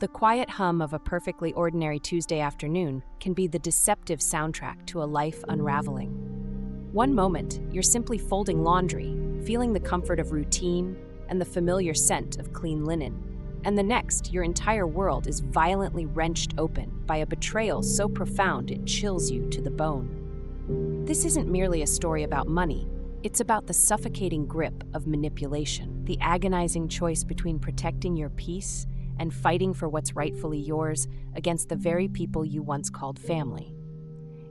The quiet hum of a perfectly ordinary Tuesday afternoon can be the deceptive soundtrack to a life unraveling. One moment, you're simply folding laundry, feeling the comfort of routine and the familiar scent of clean linen. And the next, your entire world is violently wrenched open by a betrayal so profound it chills you to the bone. This isn't merely a story about money. It's about the suffocating grip of manipulation, the agonizing choice between protecting your peace and fighting for what's rightfully yours against the very people you once called family.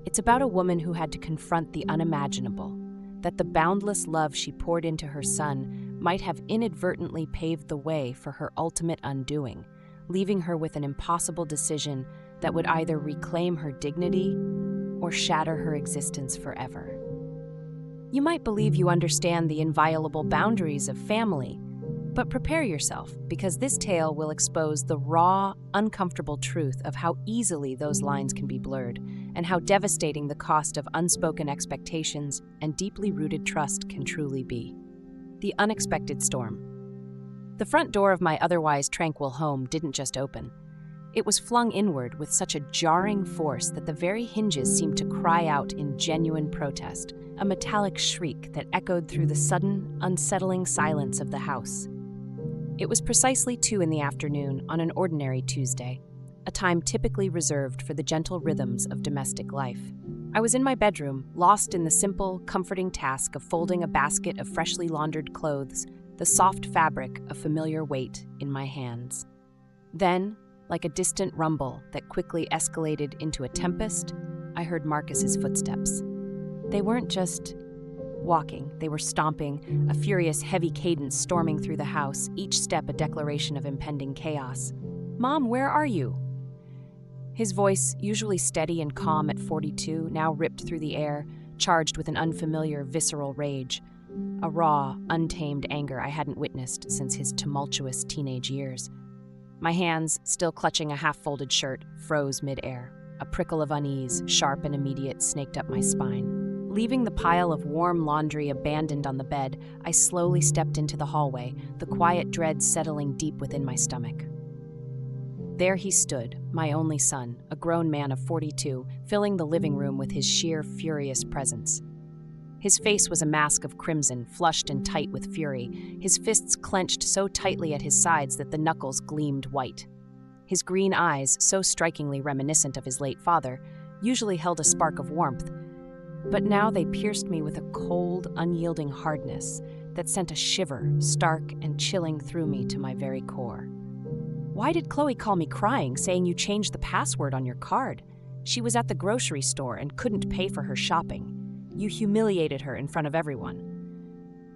It's about a woman who had to confront the unimaginable, that the boundless love she poured into her son might have inadvertently paved the way for her ultimate undoing, leaving her with an impossible decision that would either reclaim her dignity or shatter her existence forever. You might believe you understand the inviolable boundaries of family, but prepare yourself, because this tale will expose the raw, uncomfortable truth of how easily those lines can be blurred, and how devastating the cost of unspoken expectations and deeply rooted trust can truly be. The unexpected storm. The front door of my otherwise tranquil home didn't just open. It was flung inward with such a jarring force that the very hinges seemed to cry out in genuine protest, a metallic shriek that echoed through the sudden, unsettling silence of the house. It was precisely 2 p.m. on an ordinary Tuesday, a time typically reserved for the gentle rhythms of domestic life. I was in my bedroom, lost in the simple, comforting task of folding a basket of freshly laundered clothes, the soft fabric of familiar weight in my hands. Then, like a distant rumble that quickly escalated into a tempest, I heard Marcus's footsteps. They weren't just walking, they were stomping, a furious, heavy cadence storming through the house, each step a declaration of impending chaos. "Mom, where are you?" His voice, usually steady and calm at 42, now ripped through the air, charged with an unfamiliar, visceral rage, a raw, untamed anger I hadn't witnessed since his tumultuous teenage years. My hands, still clutching a half-folded shirt, froze mid-air. A prickle of unease, sharp and immediate, snaked up my spine. Leaving the pile of warm laundry abandoned on the bed, I slowly stepped into the hallway, the quiet dread settling deep within my stomach. There he stood, my only son, a grown man of 42, filling the living room with his sheer, furious presence. His face was a mask of crimson, flushed and tight with fury, his fists clenched so tightly at his sides that the knuckles gleamed white. His green eyes, so strikingly reminiscent of his late father, usually held a spark of warmth, but now they pierced me with a cold, unyielding hardness that sent a shiver, stark and chilling, through me to my very core. "Why did Chloe call me crying, saying you changed the password on your card? She was at the grocery store and couldn't pay for her shopping. You humiliated her in front of everyone."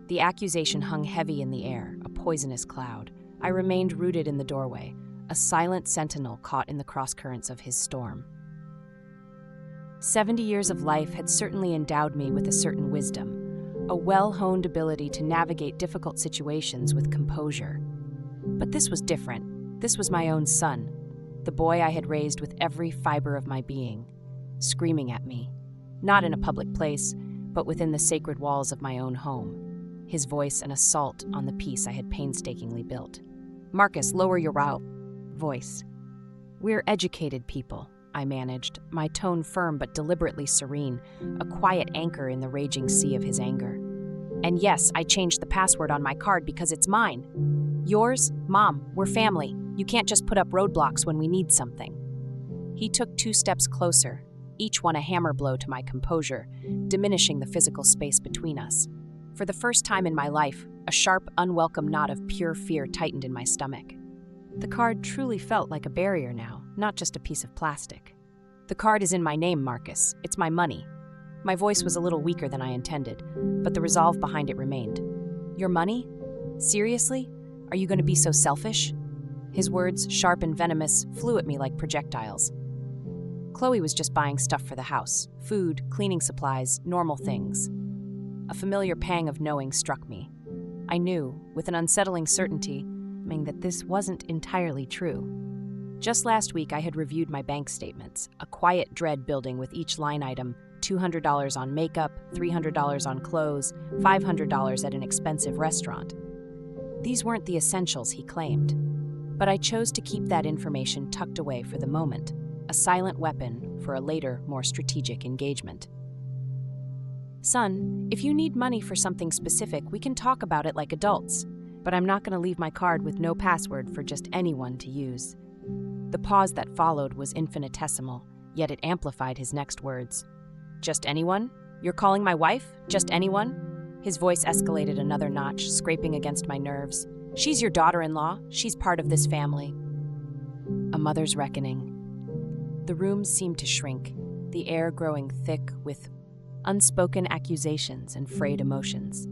The accusation hung heavy in the air, a poisonous cloud. I remained rooted in the doorway, a silent sentinel caught in the crosscurrents of his storm. 70 years of life had certainly endowed me with a certain wisdom, a well-honed ability to navigate difficult situations with composure. But this was different. This was my own son, the boy I had raised with every fiber of my being, screaming at me, not in a public place, but within the sacred walls of my own home, his voice an assault on the peace I had painstakingly built. "Marcus, lower your voice. We're educated people," I managed, my tone firm but deliberately serene, a quiet anchor in the raging sea of his anger. "And yes, I changed the password on my card because it's mine. Yours? Mom, we're family. You can't just put up roadblocks when we need something." He took 2 steps closer, each one a hammer blow to my composure, diminishing the physical space between us. For the first time in my life, a sharp, unwelcome knot of pure fear tightened in my stomach. The card truly felt like a barrier now, not just a piece of plastic. "The card is in my name, Marcus. It's my money." My voice was a little weaker than I intended, but the resolve behind it remained. "Your money? Seriously? Are you going to be so selfish?" His words, sharp and venomous, flew at me like projectiles. Chloe was just buying stuff for the house, food, cleaning supplies, normal things. A familiar pang of knowing struck me. I knew, with an unsettling certainty, that this wasn't entirely true. Just last week, I had reviewed my bank statements, a quiet dread building with each line item: $200 on makeup, $300 on clothes, $500 at an expensive restaurant. These weren't the essentials he claimed. But I chose to keep that information tucked away for the moment, a silent weapon for a later, more strategic engagement. Son, if you need money for something specific, we can talk about it like adults, but I'm not going to leave my card with no password for just anyone to use. The pause that followed was infinitesimal, yet it amplified his next words. Just anyone? You're calling my wife? Just anyone? His voice escalated another notch, scraping against my nerves. She's your daughter-in-law. She's part of this family. A mother's reckoning. The room seemed to shrink, the air growing thick with unspoken accusations and frayed emotions.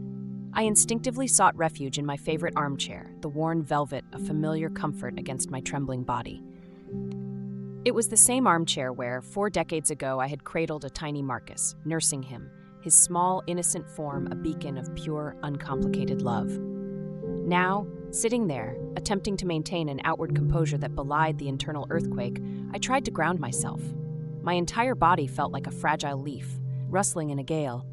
I instinctively sought refuge in my favorite armchair, the worn velvet, a familiar comfort against my trembling body. It was the same armchair where, 4 decades ago, I had cradled a tiny Marcus, nursing him, his small, innocent form a beacon of pure, uncomplicated love. Now, sitting there, attempting to maintain an outward composure that belied the internal earthquake, I tried to ground myself. My entire body felt like a fragile leaf, rustling in a gale.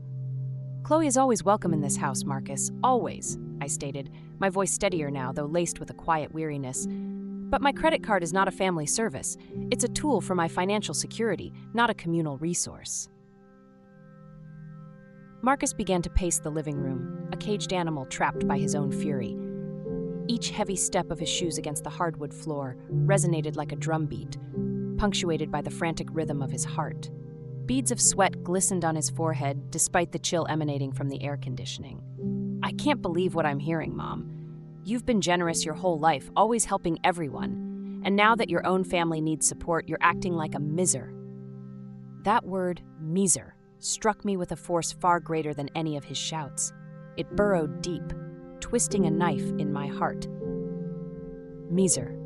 Chloe is always welcome in this house, Marcus, always, I stated, my voice steadier now, though laced with a quiet weariness. But my credit card is not a family service. It's a tool for my financial security, not a communal resource. Marcus began to pace the living room, a caged animal trapped by his own fury. Each heavy step of his shoes against the hardwood floor resonated like a drumbeat, punctuated by the frantic rhythm of his heart. Beads of sweat glistened on his forehead, despite the chill emanating from the air conditioning. I can't believe what I'm hearing, Mom. You've been generous your whole life, always helping everyone. And now that your own family needs support, you're acting like a miser. That word, miser, struck me with a force far greater than any of his shouts. It burrowed deep, twisting a knife in my heart. Miser.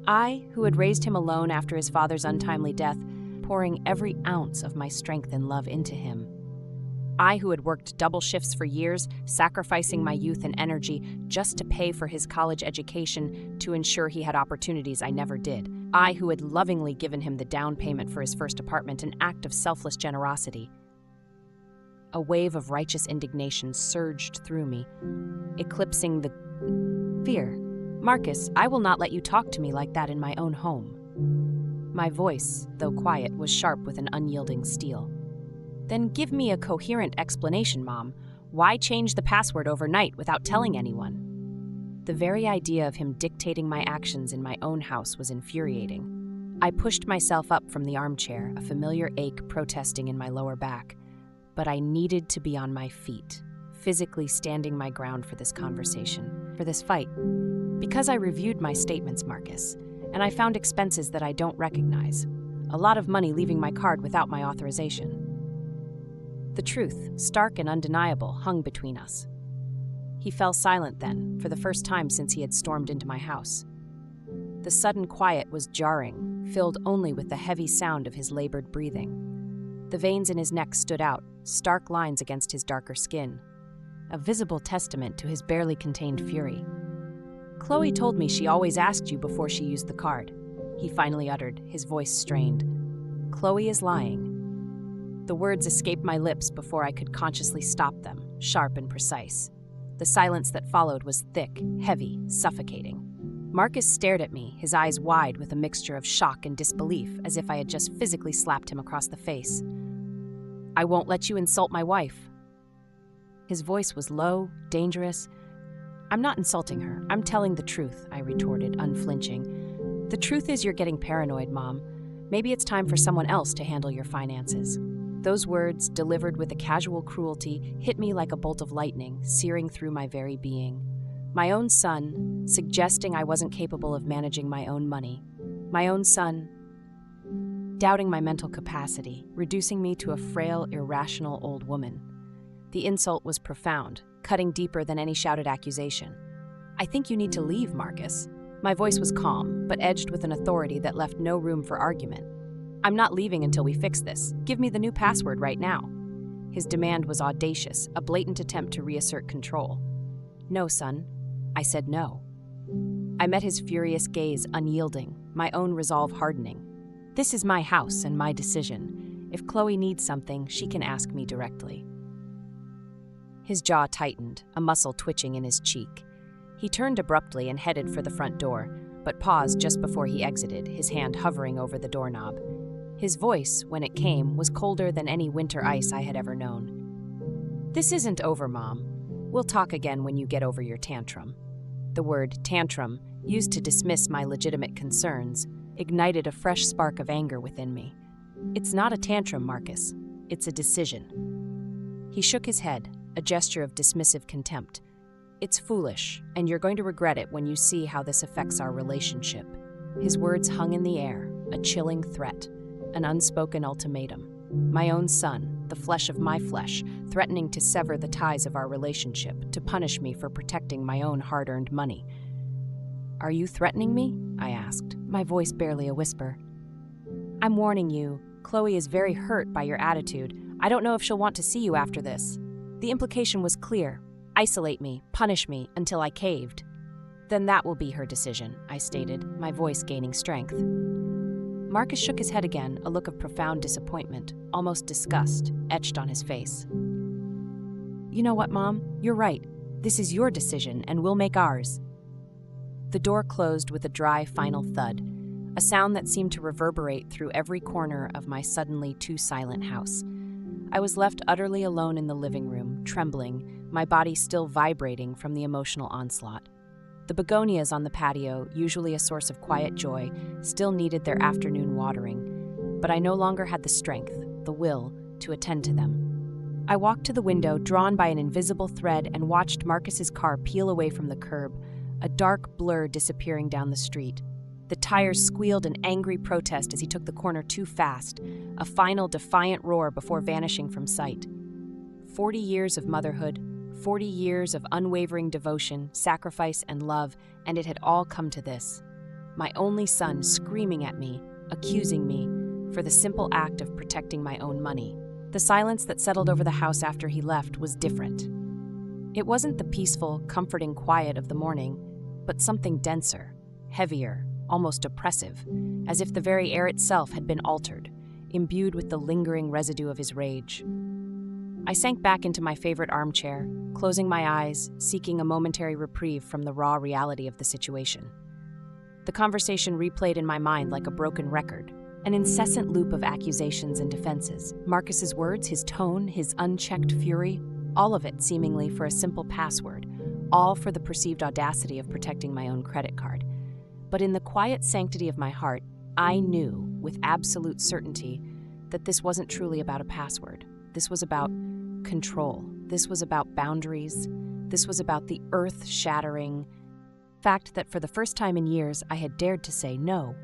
I, who had raised him alone after his father's untimely death, pouring every ounce of my strength and love into him. I, who had worked double shifts for years, sacrificing my youth and energy just to pay for his college education to ensure he had opportunities I never did. I, who had lovingly given him the down payment for his first apartment, an act of selfless generosity. A wave of righteous indignation surged through me, eclipsing the fear. Marcus, I will not let you talk to me like that in my own home. My voice, though quiet, was sharp with an unyielding steel. Then give me a coherent explanation, Mom. Why change the password overnight without telling anyone? The very idea of him dictating my actions in my own house was infuriating. I pushed myself up from the armchair, a familiar ache protesting in my lower back. But I needed to be on my feet, physically standing my ground for this conversation, for this fight. Because I reviewed my statements, Marcus, and I found expenses that I don't recognize. A lot of money leaving my card without my authorization. The truth, stark and undeniable, hung between us. He fell silent then, for the first time since he had stormed into my house. The sudden quiet was jarring, filled only with the heavy sound of his labored breathing. The veins in his neck stood out, stark lines against his darker skin, a visible testament to his barely contained fury. Chloe told me she always asked you before she used the card, he finally uttered, his voice strained. Chloe is lying. The words escaped my lips before I could consciously stop them, sharp and precise. The silence that followed was thick, heavy, suffocating. Marcus stared at me, his eyes wide with a mixture of shock and disbelief, as if I had just physically slapped him across the face. I won't let you insult my wife. His voice was low, dangerous. I'm not insulting her. I'm telling the truth, I retorted, unflinching. The truth is you're getting paranoid, Mom. Maybe it's time for someone else to handle your finances. Those words, delivered with a casual cruelty, hit me like a bolt of lightning, searing through my very being. My own son, suggesting I wasn't capable of managing my own money. My own son, doubting my mental capacity, reducing me to a frail, irrational old woman. The insult was profound, cutting deeper than any shouted accusation. I think you need to leave, Marcus. My voice was calm, but edged with an authority that left no room for argument. I'm not leaving until we fix this. Give me the new password right now. His demand was audacious, a blatant attempt to reassert control. No, son. I said no. I met his furious gaze, unyielding, my own resolve hardening. This is my house and my decision. If Chloe needs something, she can ask me directly. His jaw tightened, a muscle twitching in his cheek. He turned abruptly and headed for the front door, but paused just before he exited, his hand hovering over the doorknob. His voice, when it came, was colder than any winter ice I had ever known. "This isn't over, Mom. We'll talk again when you get over your tantrum." The word tantrum, used to dismiss my legitimate concerns, ignited a fresh spark of anger within me. "It's not a tantrum, Marcus. It's a decision." He shook his head, a gesture of dismissive contempt. "It's foolish, and you're going to regret it when you see how this affects our relationship." His words hung in the air, a chilling threat, an unspoken ultimatum. My own son, the flesh of my flesh, threatening to sever the ties of our relationship, to punish me for protecting my own hard-earned money. "Are you threatening me?" I asked, my voice barely a whisper. "I'm warning you, Chloe is very hurt by your attitude. I don't know if she'll want to see you after this." The implication was clear. Isolate me, punish me, until I caved. "Then that will be her decision," I stated, my voice gaining strength. Marcus shook his head again, a look of profound disappointment, almost disgust, etched on his face. "You know what, Mom? You're right. This is your decision, and we'll make ours." The door closed with a dry, final thud, a sound that seemed to reverberate through every corner of my suddenly too silent house. I was left utterly alone in the living room, trembling, my body still vibrating from the emotional onslaught. The begonias on the patio, usually a source of quiet joy, still needed their afternoon watering, but I no longer had the strength, the will, to attend to them. I walked to the window, drawn by an invisible thread, and watched Marcus's car peel away from the curb, a dark blur disappearing down the street. The tires squealed an angry protest as he took the corner too fast, a final defiant roar before vanishing from sight. 40 years of motherhood, 40 years of unwavering devotion, sacrifice, and love, and it had all come to this. My only son screaming at me, accusing me, for the simple act of protecting my own money. The silence that settled over the house after he left was different. It wasn't the peaceful, comforting quiet of the morning, but something denser, heavier, almost oppressive, as if the very air itself had been altered, imbued with the lingering residue of his rage. I sank back into my favorite armchair, closing my eyes, seeking a momentary reprieve from the raw reality of the situation. The conversation replayed in my mind like a broken record, an incessant loop of accusations and defenses. Marcus's words, his tone, his unchecked fury, all of it seemingly for a simple password, all for the perceived audacity of protecting my own credit card. But in the quiet sanctity of my heart, I knew, with absolute certainty, that this wasn't truly about a password. This was about control. This was about boundaries. This was about the earth-shattering fact that for the first time in years I had dared to say no.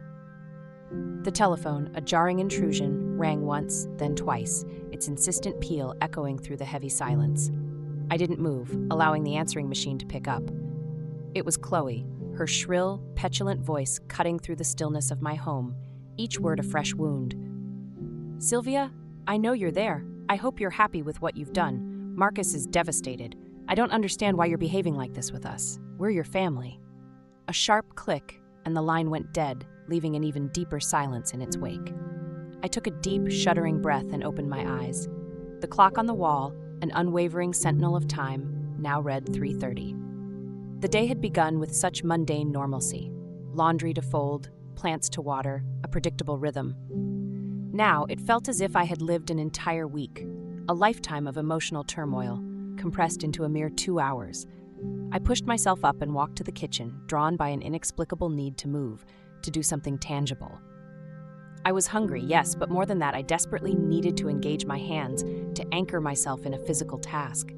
The telephone, a jarring intrusion, rang once, then twice, its insistent peal echoing through the heavy silence. I didn't move, allowing the answering machine to pick up. It was Chloe, her shrill, petulant voice cutting through the stillness of my home, each word a fresh wound. "Sylvia, I know you're there. I hope you're happy with what you've done. Marcus is devastated. I don't understand why you're behaving like this with us. We're your family." A sharp click, and the line went dead, leaving an even deeper silence in its wake. I took a deep, shuddering breath and opened my eyes. The clock on the wall, an unwavering sentinel of time, now read 3:30. The day had begun with such mundane normalcy. Laundry to fold, plants to water, a predictable rhythm. Now it felt as if I had lived an entire week, a lifetime of emotional turmoil, compressed into a mere 2 hours. I pushed myself up and walked to the kitchen, drawn by an inexplicable need to move, to do something tangible. I was hungry, yes, but more than that, I desperately needed to engage my hands, to anchor myself in a physical task.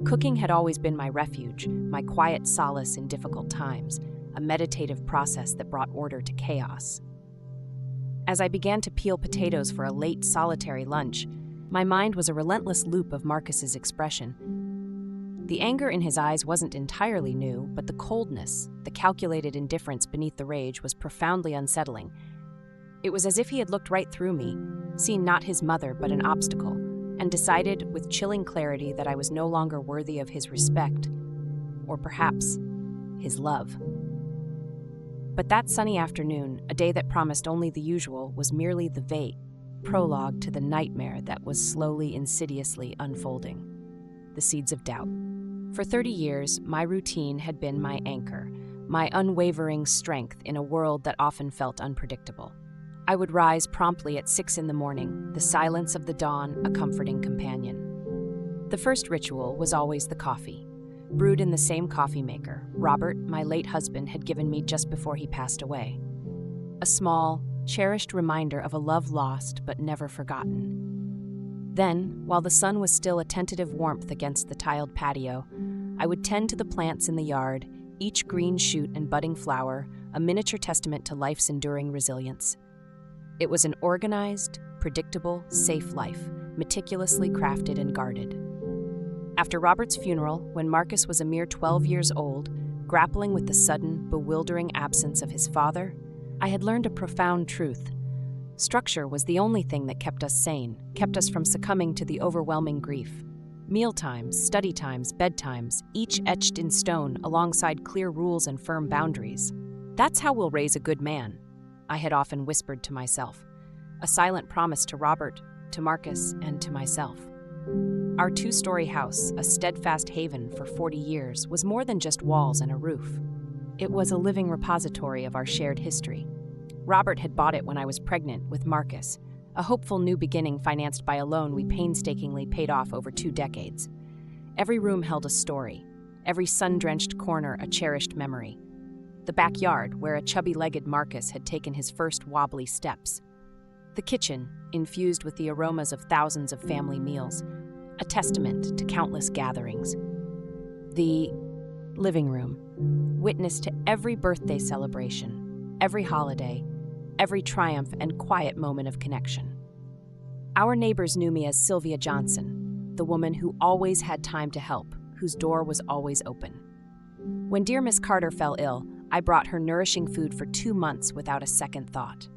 Cooking had always been my refuge, my quiet solace in difficult times, a meditative process that brought order to chaos. As I began to peel potatoes for a late, solitary lunch, my mind was a relentless loop of Marcus's expression. The anger in his eyes wasn't entirely new, but the coldness, the calculated indifference beneath the rage was profoundly unsettling. It was as if he had looked right through me, seen not his mother but an obstacle, and decided with chilling clarity that I was no longer worthy of his respect, or perhaps his love. But that sunny afternoon, a day that promised only the usual, was merely the vague prologue to the nightmare that was slowly, insidiously unfolding. The seeds of doubt. For 30 years, my routine had been my anchor, my unwavering strength in a world that often felt unpredictable. I would rise promptly at 6 in the morning, the silence of the dawn a comforting companion. The first ritual was always the coffee. Brewed in the same coffee maker Robert, my late husband, had given me just before he passed away. A small, cherished reminder of a love lost but never forgotten. Then, while the sun was still a tentative warmth against the tiled patio, I would tend to the plants in the yard, each green shoot and budding flower, a miniature testament to life's enduring resilience. It was an organized, predictable, safe life, meticulously crafted and guarded. After Robert's funeral, when Marcus was a mere 12 years old, grappling with the sudden, bewildering absence of his father, I had learned a profound truth. Structure was the only thing that kept us sane, kept us from succumbing to the overwhelming grief. Mealtimes, study times, bedtimes, each etched in stone alongside clear rules and firm boundaries. That's how we'll raise a good man, I had often whispered to myself, a silent promise to Robert, to Marcus, and to myself. Our two-story house, a steadfast haven for 40 years, was more than just walls and a roof. It was a living repository of our shared history. Robert had bought it when I was pregnant with Marcus, a hopeful new beginning financed by a loan we painstakingly paid off over 2 decades. Every room held a story, every sun-drenched corner a cherished memory. The backyard, where a chubby-legged Marcus had taken his first wobbly steps. The kitchen, infused with the aromas of thousands of family meals, a testament to countless gatherings. The living room, witness to every birthday celebration, every holiday, every triumph and quiet moment of connection. Our neighbors knew me as Sylvia Johnson, the woman who always had time to help, whose door was always open. When dear Miss Carter fell ill, I brought her nourishing food for 2 months without a second thought.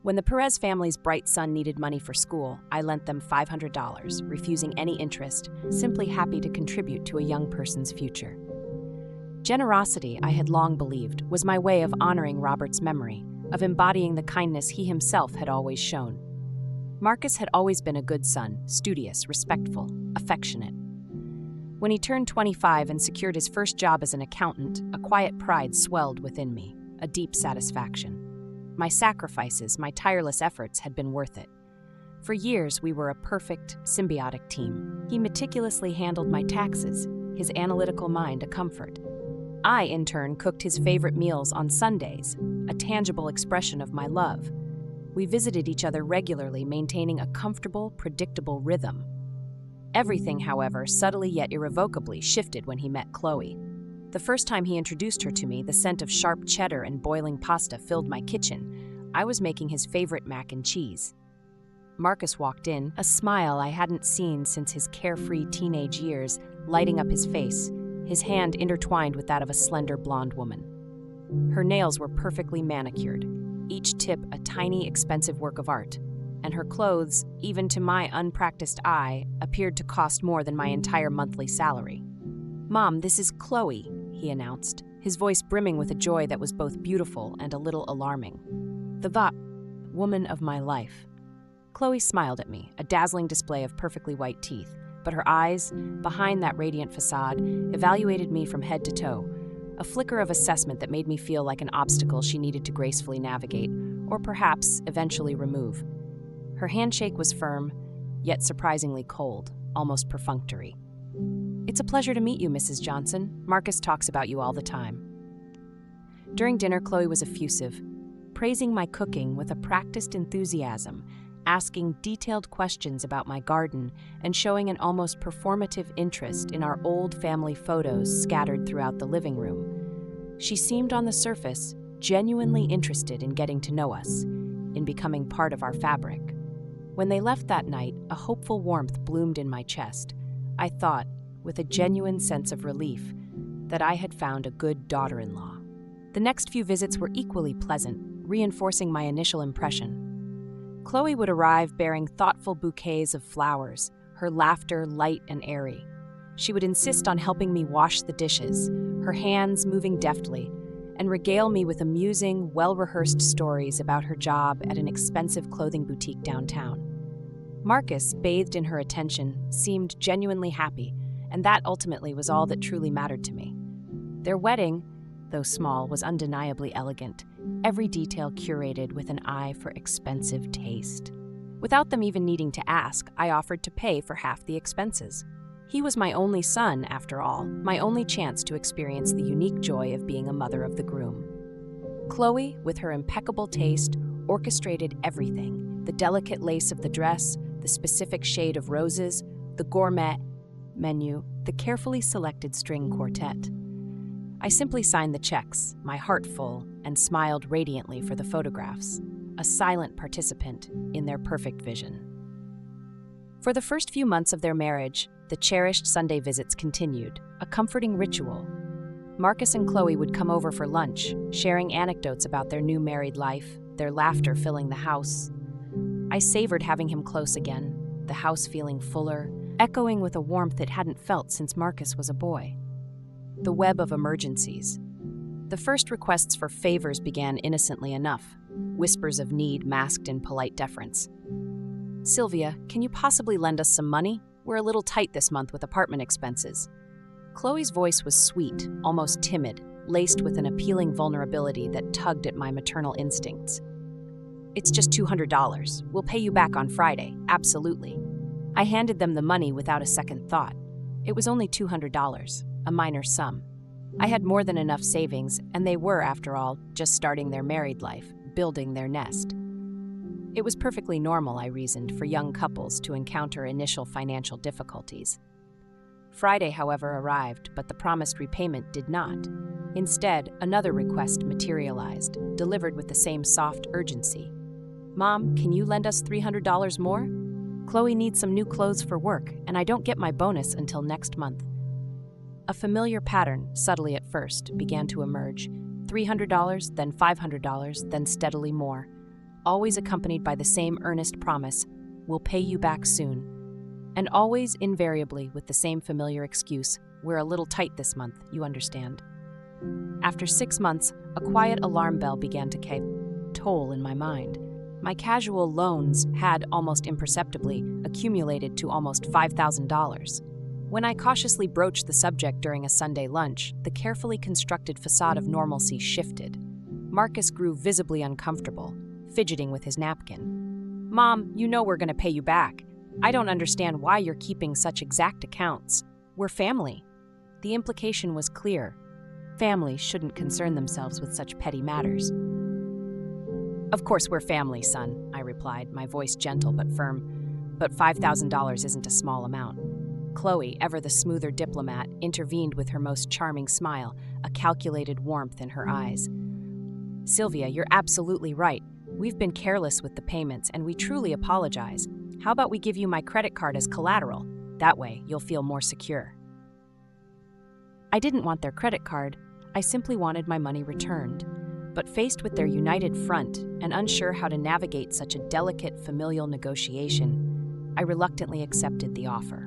When the Perez family's bright son needed money for school, I lent them $500, refusing any interest, simply happy to contribute to a young person's future. Generosity, I had long believed, was my way of honoring Robert's memory, of embodying the kindness he himself had always shown. Marcus had always been a good son, studious, respectful, affectionate. When he turned 25 and secured his first job as an accountant, a quiet pride swelled within me, a deep satisfaction. My sacrifices, my tireless efforts had been worth it. For years, we were a perfect, symbiotic team. He meticulously handled my taxes, his analytical mind a comfort. I, in turn, cooked his favorite meals on Sundays, a tangible expression of my love. We visited each other regularly, maintaining a comfortable, predictable rhythm. Everything, however, subtly yet irrevocably shifted when he met Chloe. The first time he introduced her to me, the scent of sharp cheddar and boiling pasta filled my kitchen. I was making his favorite mac and cheese. Marcus walked in, a smile I hadn't seen since his carefree teenage years lighting up his face, his hand intertwined with that of a slender blonde woman. Her nails were perfectly manicured, each tip a tiny, expensive work of art, and her clothes, even to my unpracticed eye, appeared to cost more than my entire monthly salary. "Mom, this is Chloe," he announced, his voice brimming with a joy that was both beautiful and a little alarming. "The woman of my life." Chloe smiled at me, a dazzling display of perfectly white teeth, but her eyes, behind that radiant facade, evaluated me from head to toe, a flicker of assessment that made me feel like an obstacle she needed to gracefully navigate, or perhaps eventually remove. Her handshake was firm, yet surprisingly cold, almost perfunctory. "It's a pleasure to meet you, Mrs. Johnson. Marcus talks about you all the time." During dinner, Chloe was effusive, praising my cooking with a practiced enthusiasm, asking detailed questions about my garden, and showing an almost performative interest in our old family photos scattered throughout the living room. She seemed on the surface genuinely interested in getting to know us, in becoming part of our fabric. When they left that night, a hopeful warmth bloomed in my chest. I thought, with a genuine sense of relief, that I had found a good daughter-in-law. The next few visits were equally pleasant, reinforcing my initial impression. Chloe would arrive bearing thoughtful bouquets of flowers, her laughter light and airy. She would insist on helping me wash the dishes, her hands moving deftly, and regale me with amusing, well-rehearsed stories about her job at an expensive clothing boutique downtown. Marcus, bathed in her attention, seemed genuinely happy, and that ultimately was all that truly mattered to me. Their wedding, though small, was undeniably elegant, every detail curated with an eye for expensive taste. Without them even needing to ask, I offered to pay for half the expenses. He was my only son, after all, my only chance to experience the unique joy of being a mother of the groom. Chloe, with her impeccable taste, orchestrated everything: the delicate lace of the dress, the specific shade of roses, the gourmet menu, the carefully selected string quartet. I simply signed the checks, my heart full, and smiled radiantly for the photographs, a silent participant in their perfect vision. For the first few months of their marriage, the cherished Sunday visits continued, a comforting ritual. Marcus and Chloe would come over for lunch, sharing anecdotes about their new married life, their laughter filling the house. I savored having him close again, the house feeling fuller, echoing with a warmth it hadn't felt since Marcus was a boy. The web of emergencies. The first requests for favors began innocently enough, whispers of need masked in polite deference. "Sylvia, can you possibly lend us some money? We're a little tight this month with apartment expenses." Chloe's voice was sweet, almost timid, laced with an appealing vulnerability that tugged at my maternal instincts. "It's just $200. We'll pay you back on Friday, absolutely." I handed them the money without a second thought. It was only $200, a minor sum. I had more than enough savings, and they were, after all, just starting their married life, building their nest. It was perfectly normal, I reasoned, for young couples to encounter initial financial difficulties. Friday, however, arrived, but the promised repayment did not. Instead, another request materialized, delivered with the same soft urgency. "Mom, can you lend us $300 more? Chloe needs some new clothes for work, and I don't get my bonus until next month." A familiar pattern, subtly at first, began to emerge. $300, then $500, then steadily more, always accompanied by the same earnest promise, "We'll pay you back soon," and always invariably with the same familiar excuse, "We're a little tight this month, you understand." After 6 months, a quiet alarm bell began to toll in my mind. My casual loans had, almost imperceptibly, accumulated to almost $5,000. When I cautiously broached the subject during a Sunday lunch, the carefully constructed facade of normalcy shifted. Marcus grew visibly uncomfortable, fidgeting with his napkin. "Mom, you know we're going to pay you back. I don't understand why you're keeping such exact accounts. We're family." The implication was clear. Families shouldn't concern themselves with such petty matters. "Of course we're family, son," I replied, my voice gentle but firm. "But $5,000 isn't a small amount." Chloe, ever the smoother diplomat, intervened with her most charming smile, a calculated warmth in her eyes. "Sylvia, you're absolutely right. We've been careless with the payments, and we truly apologize. How about we give you my credit card as collateral? That way, you'll feel more secure." I didn't want their credit card. I simply wanted my money returned. But faced with their united front and unsure how to navigate such a delicate familial negotiation, I reluctantly accepted the offer.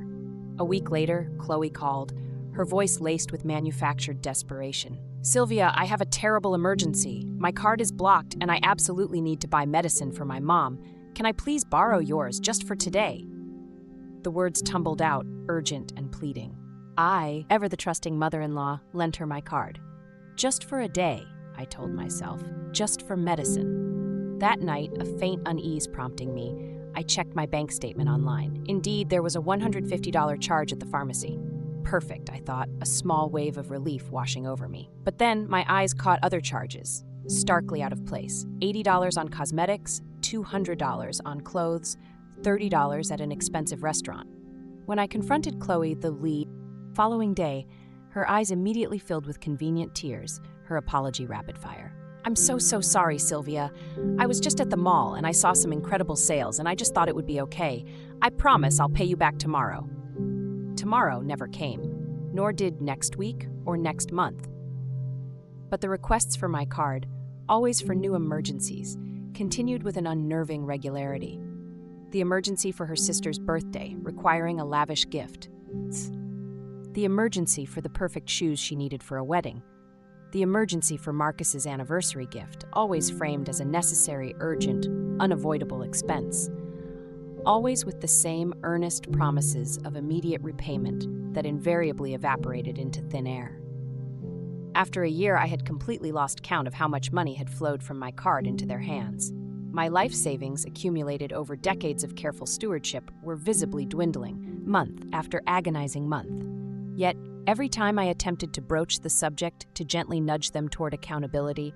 A week later, Chloe called, her voice laced with manufactured desperation. "Sylvia, I have a terrible emergency. My card is blocked, and I absolutely need to buy medicine for my mom. Can I please borrow yours just for today?" The words tumbled out, urgent and pleading. I, ever the trusting mother-in-law, lent her my card. Just for a day, I told myself, just for medicine. That night, a faint unease prompting me, I checked my bank statement online. Indeed, there was a $150 charge at the pharmacy. Perfect, I thought, a small wave of relief washing over me. But then my eyes caught other charges, starkly out of place. $80 on cosmetics, $200 on clothes, $30 at an expensive restaurant. When I confronted Chloe the following day, her eyes immediately filled with convenient tears, her apology rapid fire. "I'm so sorry, Sylvia. I was just at the mall and I saw some incredible sales and I just thought it would be okay. I promise I'll pay you back tomorrow." Tomorrow never came, nor did next week or next month. But the requests for my card, always for new emergencies, continued with an unnerving regularity. The emergency for her sister's birthday, requiring a lavish gift. The emergency for the perfect shoes she needed for a wedding. The emergency for Marcus's anniversary gift, always framed as a necessary, urgent, unavoidable expense. Always with the same earnest promises of immediate repayment that invariably evaporated into thin air. After a year, I had completely lost count of how much money had flowed from my card into their hands. My life savings, accumulated over decades of careful stewardship, were visibly dwindling, month after agonizing month. Yet, every time I attempted to broach the subject to gently nudge them toward accountability,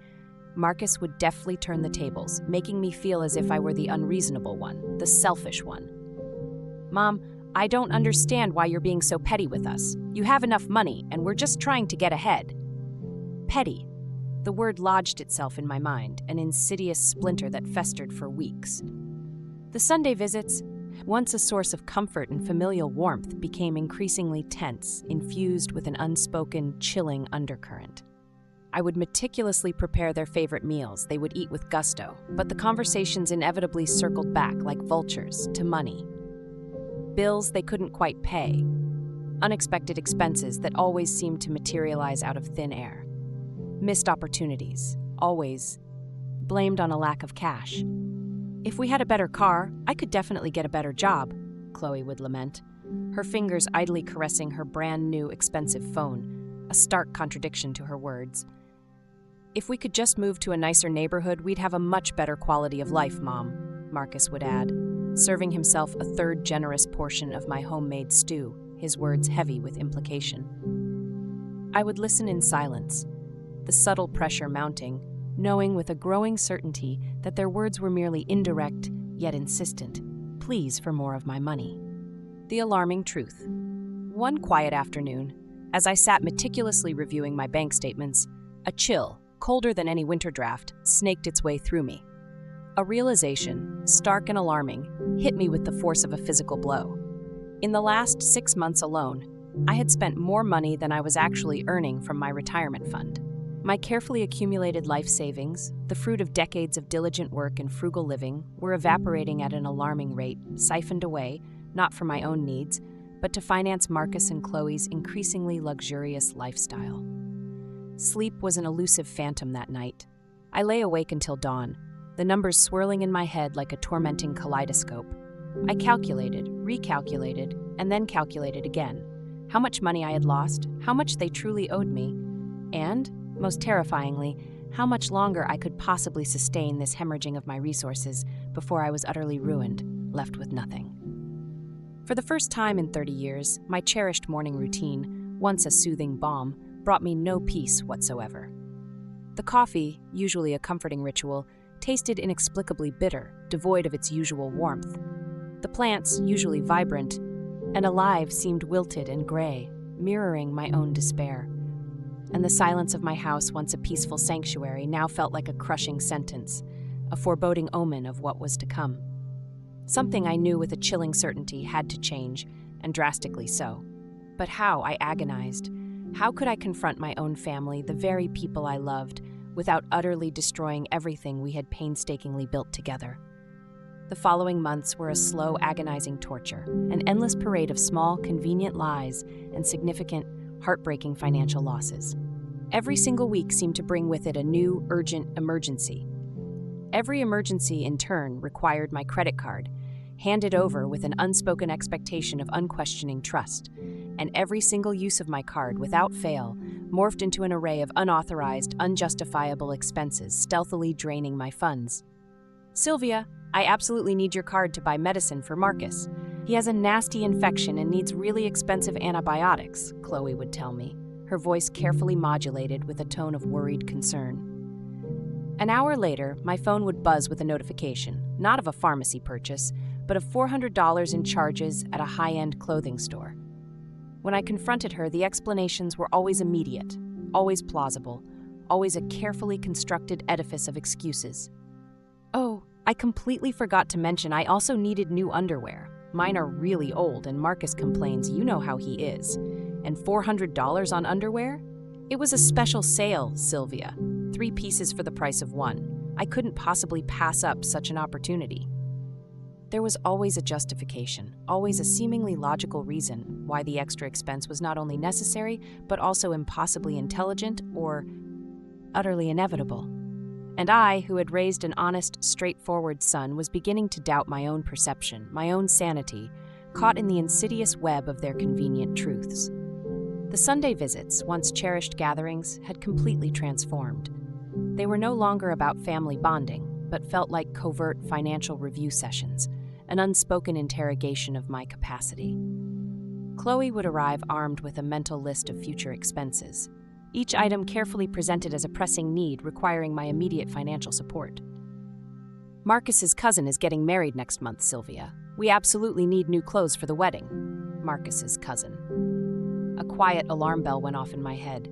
Marcus would deftly turn the tables, making me feel as if I were the unreasonable one, the selfish one. "Mom, I don't understand why you're being so petty with us. You have enough money, and we're just trying to get ahead." Petty. The word lodged itself in my mind, an insidious splinter that festered for weeks. The Sunday visits, once a source of comfort and familial warmth, became increasingly tense, infused with an unspoken, chilling undercurrent. I would meticulously prepare their favorite meals they would eat with gusto, but the conversations inevitably circled back like vultures to money. Bills they couldn't quite pay. Unexpected expenses that always seemed to materialize out of thin air. Missed opportunities, always blamed on a lack of cash. "If we had a better car, I could definitely get a better job," Chloe would lament, her fingers idly caressing her brand new expensive phone, a stark contradiction to her words. "If we could just move to a nicer neighborhood, we'd have a much better quality of life, Mom," Marcus would add, serving himself a third generous portion of my homemade stew, his words heavy with implication. I would listen in silence, the subtle pressure mounting, knowing with a growing certainty that their words were merely indirect, yet insistent, pleas for more of my money. The alarming truth. One quiet afternoon, as I sat meticulously reviewing my bank statements, a chill, colder than any winter draft, snaked its way through me. A realization, stark and alarming, hit me with the force of a physical blow. In the last 6 months alone, I had spent more money than I was actually earning from my retirement fund. My carefully accumulated life savings, the fruit of decades of diligent work and frugal living, were evaporating at an alarming rate, siphoned away, not for my own needs, but to finance Marcus and Chloe's increasingly luxurious lifestyle. Sleep was an elusive phantom that night. I lay awake until dawn, the numbers swirling in my head like a tormenting kaleidoscope. I calculated, recalculated, and then calculated again. How much money I had lost, how much they truly owed me, and, most terrifyingly, how much longer I could possibly sustain this hemorrhaging of my resources before I was utterly ruined, left with nothing. For the first time in 30 years, my cherished morning routine, once a soothing balm, brought me no peace whatsoever. The coffee, usually a comforting ritual, tasted inexplicably bitter, devoid of its usual warmth. The plants, usually vibrant and alive, seemed wilted and gray, mirroring my own despair. And the silence of my house, once a peaceful sanctuary, now felt like a crushing sentence, a foreboding omen of what was to come. Something I knew with a chilling certainty had to change, and drastically so. But how, I agonized. How could I confront my own family, the very people I loved, without utterly destroying everything we had painstakingly built together? The following months were a slow, agonizing torture, an endless parade of small, convenient lies and significant, heartbreaking financial losses. Every single week seemed to bring with it a new, urgent emergency. Every emergency, in turn, required my credit card, handed over with an unspoken expectation of unquestioning trust, and every single use of my card, without fail, morphed into an array of unauthorized, unjustifiable expenses, stealthily draining my funds. "Sylvia, I absolutely need your card to buy medicine for Marcus. He has a nasty infection and needs really expensive antibiotics," Chloe would tell me, her voice carefully modulated with a tone of worried concern. An hour later, my phone would buzz with a notification, not of a pharmacy purchase, but of $400 in charges at a high-end clothing store. When I confronted her, the explanations were always immediate, always plausible, always a carefully constructed edifice of excuses. "Oh, I completely forgot to mention I also needed new underwear. Mine are really old, and Marcus complains you know how he is. And $400 on underwear? It was a special sale, Sylvia. 3 pieces for the price of 1. I couldn't possibly pass up such an opportunity." There was always a justification, always a seemingly logical reason why the extra expense was not only necessary, but also impossibly intelligent or utterly inevitable. And I, who had raised an honest, straightforward son, was beginning to doubt my own perception, my own sanity, caught in the insidious web of their convenient truths. The The Sunday visits, once cherished gatherings, had completely transformed. They were no longer about family bonding, but felt like covert financial review sessions, an unspoken interrogation of my capacity. Chloe would arrive armed with a mental list of future expenses, each item carefully presented as a pressing need requiring my immediate financial support. Marcus's cousin is getting married next month, Sylvia. We absolutely need new clothes for the wedding. Marcus's cousin. A quiet alarm bell went off in my head.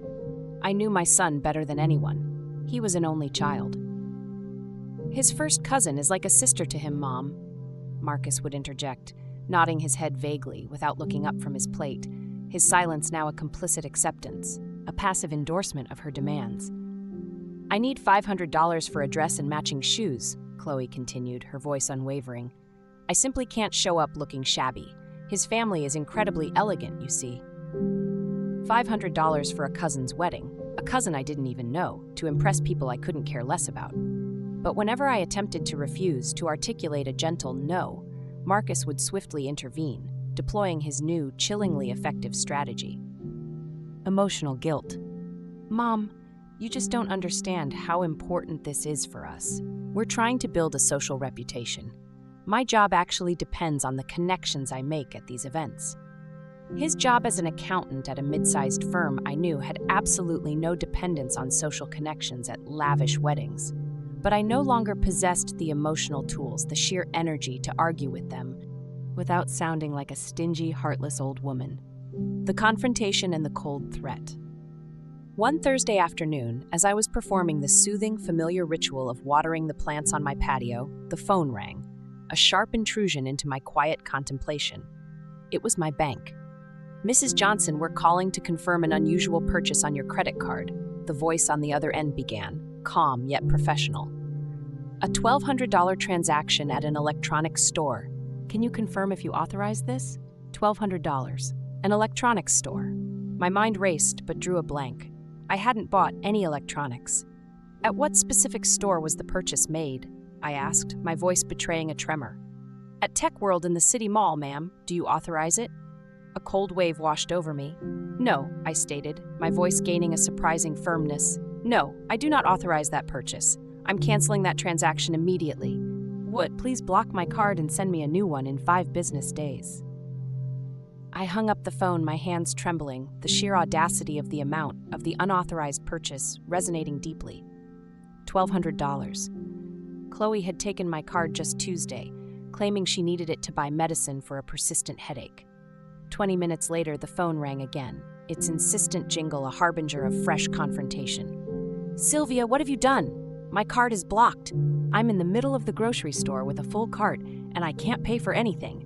I knew my son better than anyone. He was an only child. His first cousin is like a sister to him, Mom, Marcus would interject, nodding his head vaguely without looking up from his plate, his silence now a complicit acceptance, a passive endorsement of her demands. I need $500 for a dress and matching shoes, Chloe continued, her voice unwavering. I simply can't show up looking shabby. His family is incredibly elegant, you see. $500 for a cousin's wedding, a cousin I didn't even know, to impress people I couldn't care less about. But whenever I attempted to refuse, to articulate a gentle no, Marcus would swiftly intervene, deploying his new, chillingly effective strategy. Emotional guilt. Mom, you just don't understand how important this is for us. We're trying to build a social reputation. My job actually depends on the connections I make at these events. His job as an accountant at a mid-sized firm I knew had absolutely no dependence on social connections at lavish weddings. But I no longer possessed the emotional tools, the sheer energy to argue with them, without sounding like a stingy, heartless old woman. The confrontation and the cold threat. One Thursday afternoon, as I was performing the soothing, familiar ritual of watering the plants on my patio, the phone rang, a sharp intrusion into my quiet contemplation. It was my bank. Mrs. Johnson, we're calling to confirm an unusual purchase on your credit card, the voice on the other end began, calm yet professional. A $1,200 transaction at an electronics store. Can you confirm if you authorized this? $1,200. An electronics store. My mind raced but drew a blank. I hadn't bought any electronics. At what specific store was the purchase made? I asked, my voice betraying a tremor. At Tech World in the City Mall, ma'am. Do you authorize it? A cold wave washed over me. No, I stated, my voice gaining a surprising firmness. No, I do not authorize that purchase. I'm canceling that transaction immediately. Would please block my card and send me a new one in 5 business days. I hung up the phone, my hands trembling, the sheer audacity of the amount of the unauthorized purchase resonating deeply. $1,200. Chloe had taken my card just Tuesday, claiming she needed it to buy medicine for a persistent headache. 20 minutes later, the phone rang again, its insistent jingle a harbinger of fresh confrontation. Sylvia, what have you done? My card is blocked. I'm in the middle of the grocery store with a full cart, and I can't pay for anything.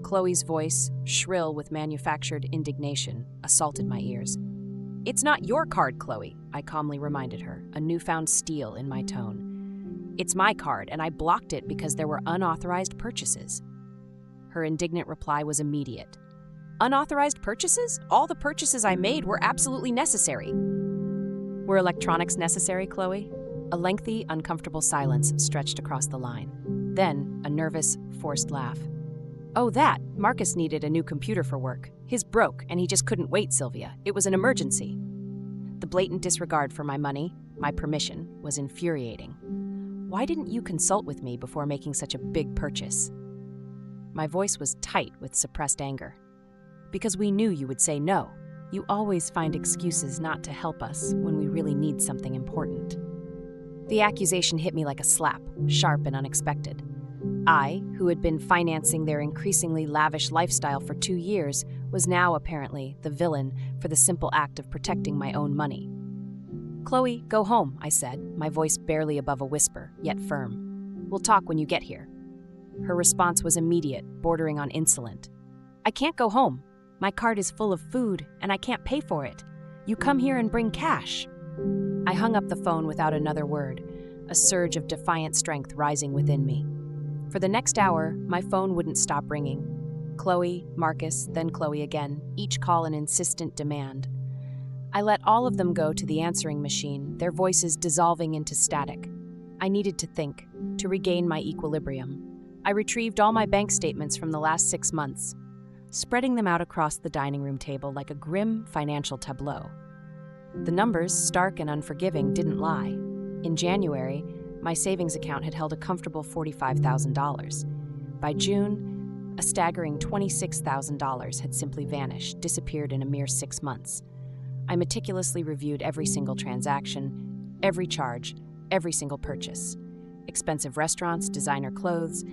Chloe's voice, shrill with manufactured indignation, assaulted my ears. It's not your card, Chloe, I calmly reminded her, a newfound steel in my tone. It's my card, and I blocked it because there were unauthorized purchases. Her indignant reply was immediate. Unauthorized purchases? All the purchases I made were absolutely necessary. Were electronics necessary, Chloe? A lengthy, uncomfortable silence stretched across the line. Then, a nervous, forced laugh. Oh, that! Marcus needed a new computer for work. His broke, and he just couldn't wait, Sylvia. It was an emergency. The blatant disregard for my money, my permission, was infuriating. Why didn't you consult with me before making such a big purchase? My voice was tight with suppressed anger. Because we knew you would say no. You always find excuses not to help us when we really need something important. The accusation hit me like a slap, sharp and unexpected. I, who had been financing their increasingly lavish lifestyle for 2 years, was now apparently the villain for the simple act of protecting my own money. Chloe, go home, I said, my voice barely above a whisper, yet firm. We'll talk when you get here. Her response was immediate, bordering on insolent. I can't go home. My card is full of food, and I can't pay for it. You come here and bring cash. I hung up the phone without another word, a surge of defiant strength rising within me. For the next hour, my phone wouldn't stop ringing. Chloe, Marcus, then Chloe again, each call an insistent demand. I let all of them go to the answering machine, their voices dissolving into static. I needed to think, to regain my equilibrium. I retrieved all my bank statements from the last 6 months. spreading them out across the dining room table like a grim financial tableau. The numbers, stark and unforgiving, didn't lie. In January, my savings account had held a comfortable $45,000. By June, a staggering $26,000 had simply vanished, disappeared in a mere 6 months. I meticulously reviewed every single transaction, every charge, every single purchase. Expensive restaurants, designer clothes,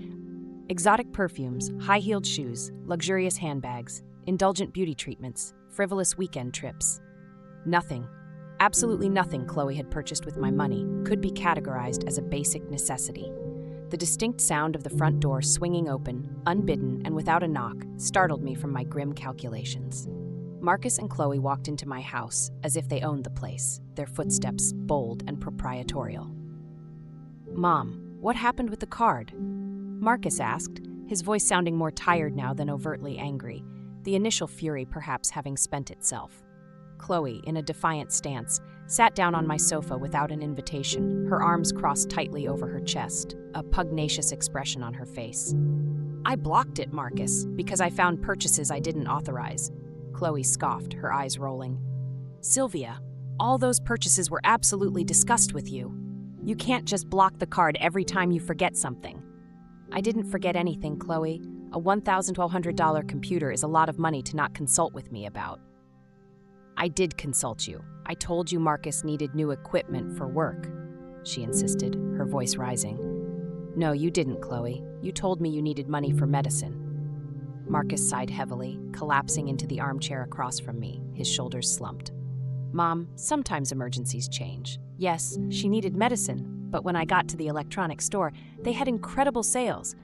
exotic perfumes, high-heeled shoes, luxurious handbags, indulgent beauty treatments, frivolous weekend trips. Nothing, absolutely nothing Chloe had purchased with my money could be categorized as a basic necessity. The distinct sound of the front door swinging open, unbidden and without a knock, startled me from my grim calculations. Marcus and Chloe walked into my house as if they owned the place, their footsteps bold and proprietorial. "Mom, what happened with the card?" Marcus asked, his voice sounding more tired now than overtly angry, the initial fury perhaps having spent itself. Chloe, in a defiant stance, sat down on my sofa without an invitation, her arms crossed tightly over her chest, a pugnacious expression on her face. "I blocked it, Marcus, because I found purchases I didn't authorize." Chloe scoffed, her eyes rolling. "Sylvia, all those purchases were absolutely discussed with you. You can't just block the card every time you forget something." "I didn't forget anything, Chloe. A $1,200 computer is a lot of money to not consult with me about." "I did consult you. I told you Marcus needed new equipment for work," she insisted, her voice rising. "No, you didn't, Chloe. You told me you needed money for medicine." Marcus sighed heavily, collapsing into the armchair across from me, his shoulders slumped. "Mom, sometimes emergencies change. Yes, she needed medicine, but when I got to the electronics store, they had incredible sales.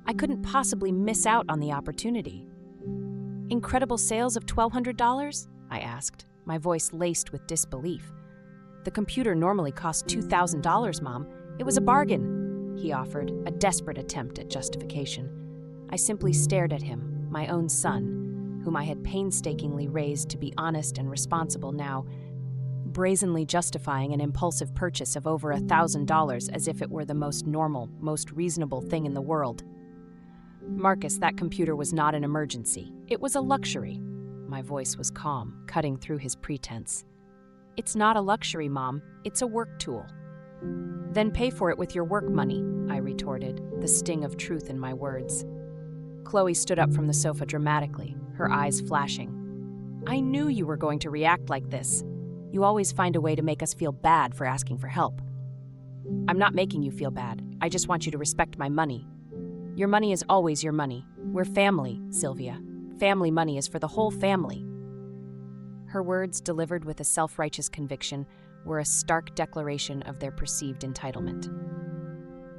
I couldn't possibly miss out on the opportunity." "Incredible sales of $1,200? I asked, my voice laced with disbelief. "The computer normally costs $2,000, Mom. It was a bargain," he offered, a desperate attempt at justification. I simply stared at him, my own son, whom I had painstakingly raised to be honest and responsible, now brazenly justifying an impulsive purchase of over $1,000 as if it were the most normal, most reasonable thing in the world. "Marcus, that computer was not an emergency. It was a luxury." My voice was calm, cutting through his pretense. "It's not a luxury, Mom. It's a work tool." "Then pay for it with your work money," I retorted, the sting of truth in my words. Chloe stood up from the sofa dramatically, her eyes flashing. "I knew you were going to react like this. You always find a way to make us feel bad for asking for help." "I'm not making you feel bad. I just want you to respect my money. Your money is always your money. We're family, Sylvia. Family money is for the whole family." Her words, delivered with a self-righteous conviction, were a stark declaration of their perceived entitlement.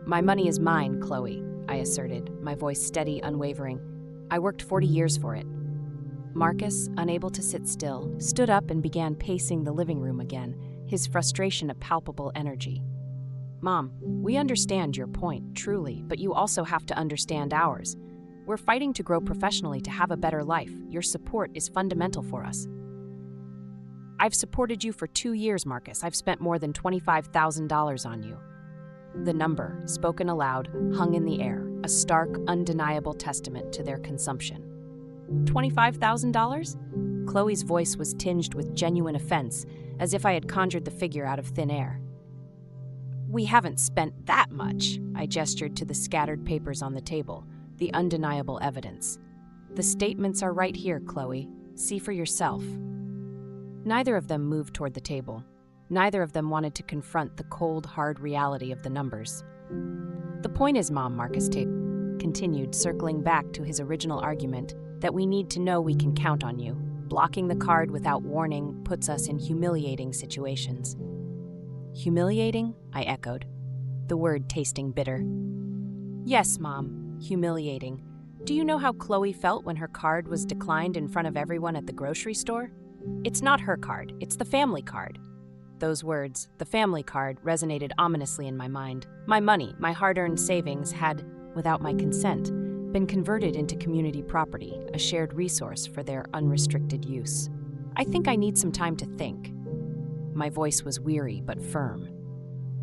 "My money is mine, Chloe," I asserted, my voice steady, unwavering. "I worked 40 years for it." Marcus, unable to sit still, stood up and began pacing the living room again, his frustration a palpable energy. "Mom, we understand your point, truly, but you also have to understand ours. We're fighting to grow professionally to have a better life. Your support is fundamental for us." "I've supported you for 2 years, Marcus. I've spent more than $25,000 on you." The number, spoken aloud, hung in the air, a stark, undeniable testament to their consumption. $25,000? Chloe's voice was tinged with genuine offense, as if I had conjured the figure out of thin air. "We haven't spent that much," I gestured to the scattered papers on the table, the undeniable evidence. "The statements are right here, Chloe. See for yourself." Neither of them moved toward the table. Neither of them wanted to confront the cold, hard reality of the numbers. "The point is, Mom," Marcus continued, circling back to his original argument, "that we need to know we can count on you. Blocking the card without warning puts us in humiliating situations." "Humiliating?" I echoed, the word tasting bitter. "Yes, Mom, humiliating. Do you know how Chloe felt when her card was declined in front of everyone at the grocery store? It's not her card, it's the family card." Those words, the family card, resonated ominously in my mind. My money, my hard-earned savings, had, without my consent, been converted into community property, a shared resource for their unrestricted use. "I think I need some time to think." My voice was weary but firm.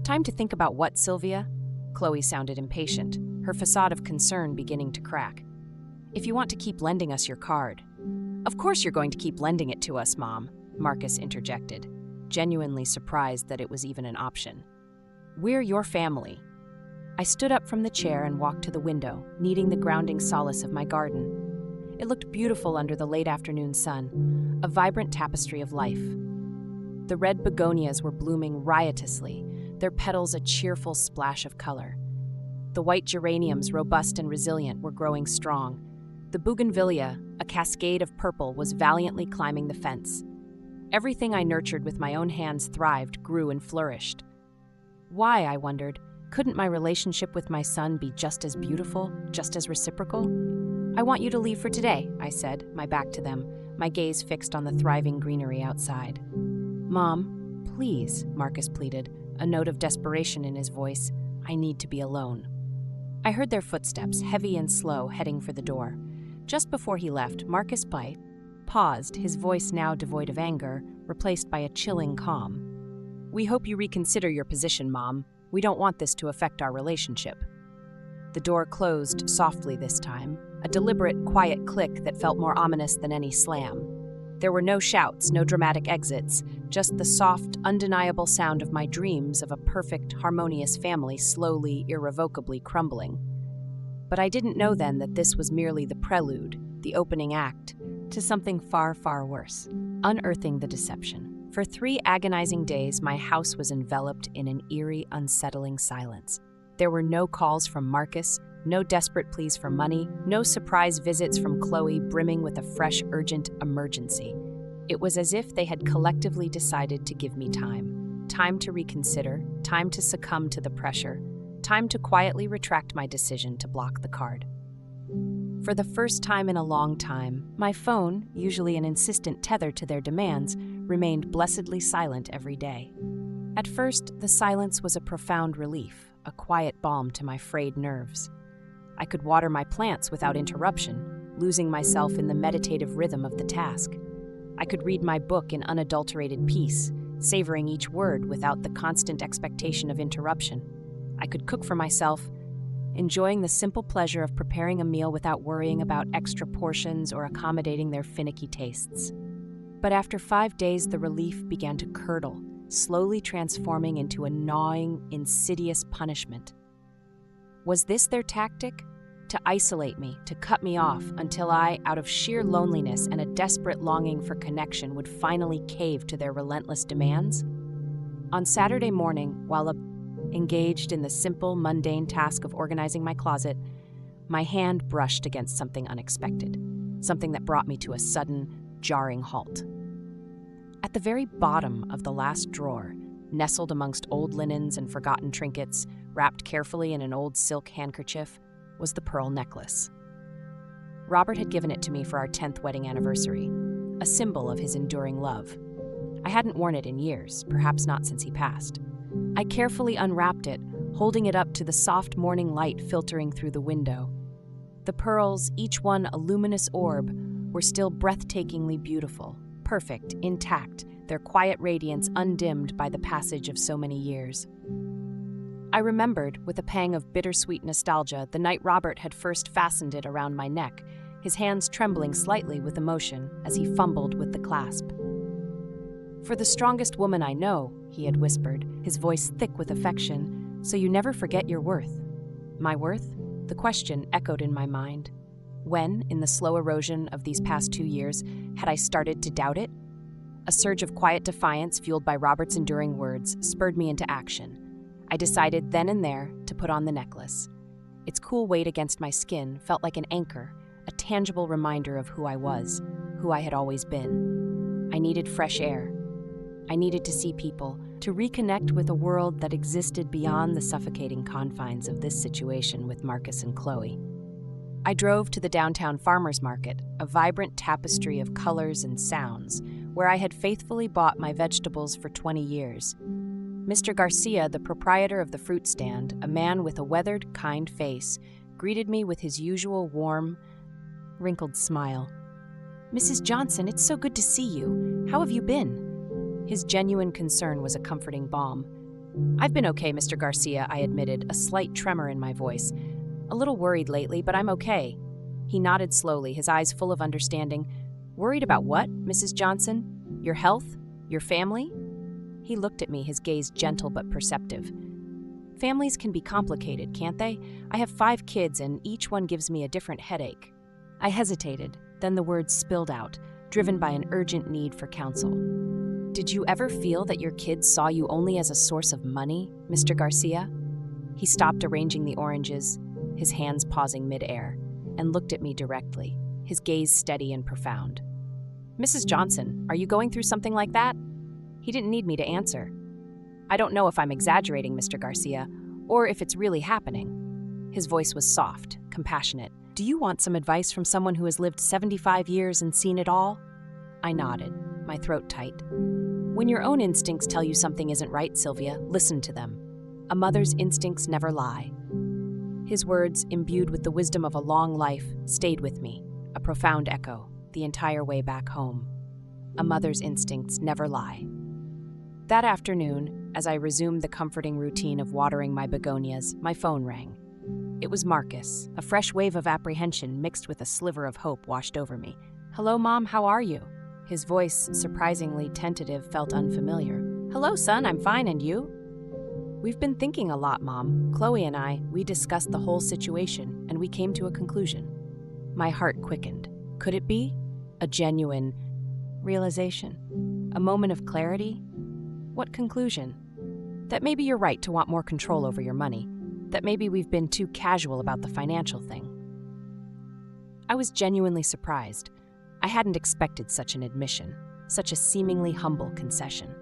"Time to think about what, Sylvia?" Chloe sounded impatient, her facade of concern beginning to crack. if you want to keep lending us your card." "Of course you're going to keep lending it to us, Mom," Marcus interjected, genuinely surprised that it was even an option. "We're your family." I stood up from the chair and walked to the window, needing the grounding solace of my garden. It looked beautiful under the late afternoon sun, a vibrant tapestry of life. The red begonias were blooming riotously, their petals a cheerful splash of color. The white geraniums, robust and resilient, were growing strong. The bougainvillea, a cascade of purple, was valiantly climbing the fence. Everything I nurtured with my own hands thrived, grew, and flourished. Why, I wondered, couldn't my relationship with my son be just as beautiful, just as reciprocal? "I want you to leave for today," I said, my back to them, my gaze fixed on the thriving greenery outside. "Mom, please," Marcus pleaded, a note of desperation in his voice. "I need to be alone." I heard their footsteps, heavy and slow, heading for the door. Just before he left, Marcus paused, his voice now devoid of anger, replaced by a chilling calm. "We hope you reconsider your position, Mom. We don't want this to affect our relationship." The door closed softly this time, a deliberate, quiet click that felt more ominous than any slam. There were no shouts, no dramatic exits, just the soft, undeniable sound of my dreams of a perfect, harmonious family slowly, irrevocably crumbling. But I didn't know then that this was merely the prelude, the opening act, to something far, far worse. Unearthing the deception. For 3 agonizing days, my house was enveloped in an eerie, unsettling silence. There were no calls from Marcus, no desperate pleas for money, no surprise visits from Chloe brimming with a fresh, urgent emergency. It was as if they had collectively decided to give me time. Time to reconsider, time to succumb to the pressure, time to quietly retract my decision to block the card. For the first time in a long time, my phone, usually an insistent tether to their demands, remained blessedly silent every day. At first, the silence was a profound relief, a quiet balm to my frayed nerves. I could water my plants without interruption, losing myself in the meditative rhythm of the task. I could read my book in unadulterated peace, savoring each word without the constant expectation of interruption. I could cook for myself, enjoying the simple pleasure of preparing a meal without worrying about extra portions or accommodating their finicky tastes. But after 5 days, the relief began to curdle, slowly transforming into a gnawing, insidious punishment. Was this their tactic? To isolate me, to cut me off, until I, out of sheer loneliness and a desperate longing for connection, would finally cave to their relentless demands? On Saturday morning, while engaged in the simple, mundane task of organizing my closet, my hand brushed against something unexpected, something that brought me to a sudden, jarring halt. At the very bottom of the last drawer, nestled amongst old linens and forgotten trinkets, wrapped carefully in an old silk handkerchief, was the pearl necklace. Robert had given it to me for our 10th wedding anniversary, a symbol of his enduring love. I hadn't worn it in years, perhaps not since he passed. I carefully unwrapped it, holding it up to the soft morning light filtering through the window. The pearls, each one a luminous orb, were still breathtakingly beautiful, perfect, intact, their quiet radiance undimmed by the passage of so many years. I remembered, with a pang of bittersweet nostalgia, the night Robert had first fastened it around my neck, his hands trembling slightly with emotion as he fumbled with the clasp. "For the strongest woman I know," he had whispered, his voice thick with affection, "so you never forget your worth." My worth? The question echoed in my mind. When, in the slow erosion of these past 2 years, had I started to doubt it? A surge of quiet defiance, fueled by Robert's enduring words, spurred me into action. I decided then and there to put on the necklace. Its cool weight against my skin felt like an anchor, a tangible reminder of who I was, who I had always been. I needed fresh air. I needed to see people, to reconnect with a world that existed beyond the suffocating confines of this situation with Marcus and Chloe. I drove to the downtown farmers market, a vibrant tapestry of colors and sounds, where I had faithfully bought my vegetables for 20 years. Mr. Garcia, the proprietor of the fruit stand, a man with a weathered, kind face, greeted me with his usual warm, wrinkled smile. "Mrs. Johnson, it's so good to see you. How have you been?" His genuine concern was a comforting balm. "I've been okay, Mr. Garcia," I admitted, a slight tremor in my voice. "A little worried lately, but I'm okay." He nodded slowly, his eyes full of understanding. Worried about what, Mrs. Johnson? Your health? Your family? He looked at me, his gaze gentle but perceptive. Families can be complicated, can't they? I have 5 kids and each one gives me a different headache. I hesitated, then the words spilled out, driven by an urgent need for counsel. Did you ever feel that your kids saw you only as a source of money, Mr. Garcia? He stopped arranging the oranges, his hands pausing mid-air, and looked at me directly, his gaze steady and profound. Mrs. Johnson, are you going through something like that? He didn't need me to answer. I don't know if I'm exaggerating, Mr. Garcia, or if it's really happening. His voice was soft, compassionate. Do you want some advice from someone who has lived 75 years and seen it all? I nodded, my throat tight. When your own instincts tell you something isn't right, Sylvia, listen to them. A mother's instincts never lie. His words, imbued with the wisdom of a long life, stayed with me, a profound echo, the entire way back home. A mother's instincts never lie. That afternoon, as I resumed the comforting routine of watering my begonias, my phone rang. It was Marcus. A fresh wave of apprehension mixed with a sliver of hope washed over me. Hello, Mom, how are you? His voice, surprisingly tentative, felt unfamiliar. Hello, son, I'm fine, and you? We've been thinking a lot, Mom. Chloe and I, we discussed the whole situation, and we came to a conclusion. My heart quickened. Could it be? A genuine realization? A moment of clarity? What conclusion? That maybe you're right to want more control over your money. That maybe we've been too casual about the financial thing. I was genuinely surprised. I hadn't expected such an admission, such a seemingly humble concession.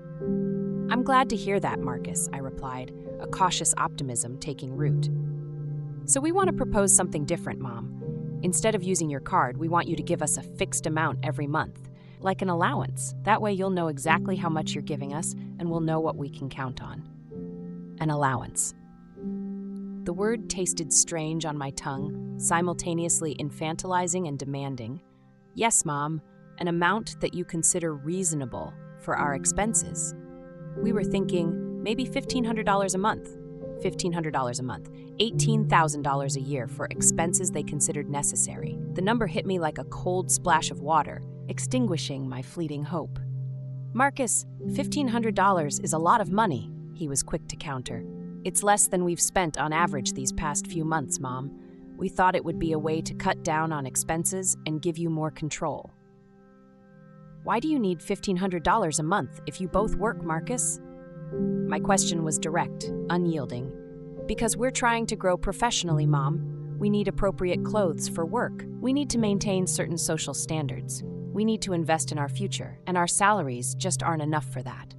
I'm glad to hear that, Marcus, I replied, a cautious optimism taking root. So we want to propose something different, Mom. Instead of using your card, we want you to give us a fixed amount every month, like an allowance. That way you'll know exactly how much you're giving us, and we'll know what we can count on. An allowance. The word tasted strange on my tongue, simultaneously infantilizing and demanding. Yes, Mom, an amount that you consider reasonable for our expenses. We were thinking maybe $1,500 a month. $1,500 a month. $18,000 a year for expenses they considered necessary. The number hit me like a cold splash of water, extinguishing my fleeting hope. Marcus, $1,500 is a lot of money, he was quick to counter. It's less than we've spent on average these past few months, Mom. We thought it would be a way to cut down on expenses and give you more control. Why do you need $1,500 a month if you both work, Marcus? My question was direct, unyielding. Because we're trying to grow professionally, Mom. We need appropriate clothes for work. We need to maintain certain social standards. We need to invest in our future, and our salaries just aren't enough for that.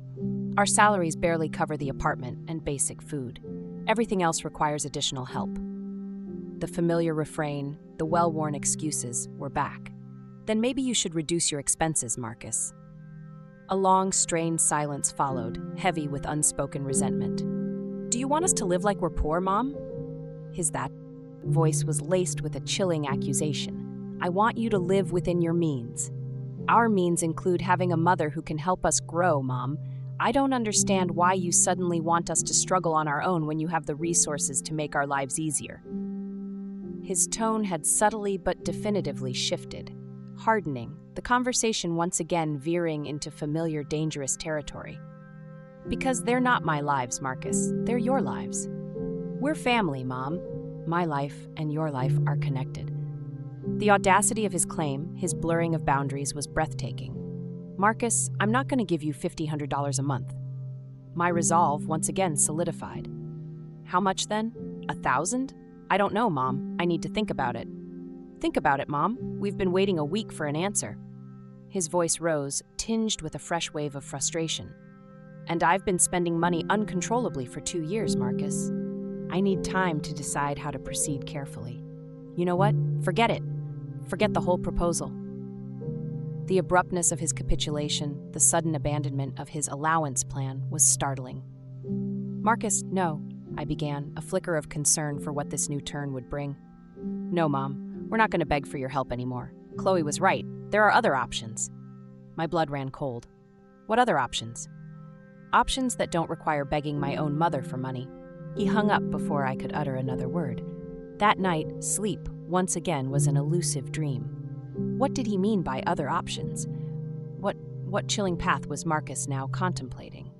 Our salaries barely cover the apartment and basic food. Everything else requires additional help. The familiar refrain, the well-worn excuses, were back. Then maybe you should reduce your expenses, Marcus. A long, strained silence followed, heavy with unspoken resentment. Do you want us to live like we're poor, Mom? His that voice was laced with a chilling accusation. I want you to live within your means. Our means include having a mother who can help us grow, Mom. I don't understand why you suddenly want us to struggle on our own when you have the resources to make our lives easier. His tone had subtly but definitively shifted, hardening, the conversation once again veering into familiar, dangerous territory. Because they're not my lives, Marcus. They're your lives. We're family, Mom. My life and your life are connected. The audacity of his claim, his blurring of boundaries, was breathtaking. Marcus, I'm not going to give you $1,500 a month. My resolve once again solidified. How much then? 1,000? I don't know, Mom. I need to think about it. Think about it, Mom. We've been waiting a week for an answer. His voice rose, tinged with a fresh wave of frustration. And I've been spending money uncontrollably for 2 years, Marcus. I need time to decide how to proceed carefully. You know what? Forget it. Forget the whole proposal. The abruptness of his capitulation, the sudden abandonment of his allowance plan, was startling. Marcus, no, I began, a flicker of concern for what this new turn would bring. No, Mom, we're not going to beg for your help anymore. Chloe was right. There are other options. My blood ran cold. What other options? Options that don't require begging my own mother for money. He hung up before I could utter another word. That night, sleep, once again was an elusive dream. What did he mean by other options? What chilling path was Marcus now contemplating?